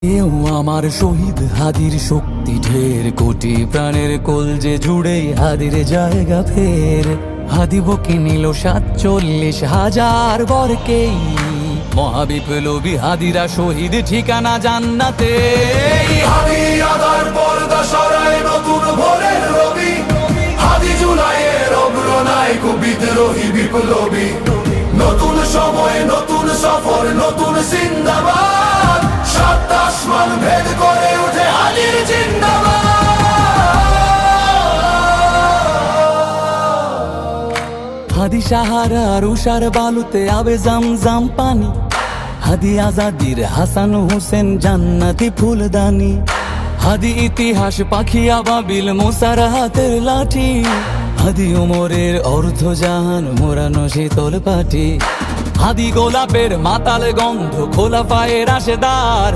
এও আমার শহীদ হাদির শক্তি ঢের, কোটি প্রাণের কলজে জুড়ে হাদির জায়গা ফের। হাদি বকে নিল 47,000 বরকেই, মহাবিপ্লবী হাদিরা শহীদ ঠিকানা জান্নাতে। হাদি আদার পর্দা সরায় নতুন ভোরের রবি, হাদি জুলাইয়ের অগ্রনায়ক বিদ্রোহী বিপ্লবী। নতুন সময় নতুন সফর নতুন জিন্দাবাদ, সাত আসমান ভেদ করে উঠে হাদির জিন্দাবাদ। হাদি সাহারার উষার বালুতে আবে জামজাম পানি, হাদি আজাদির হাসান হোসেন জান্নাতি ফুলদানি। হাদি ইতিহাস পাখি আবাবিল মুসার হাতের লাঠি, হাদি উমরের অর্ধ জাহান মোরানো শীতল পাটি। হাদি গোলাপের মাতাল গন্ধ খোলা পায়ের রাশেদার,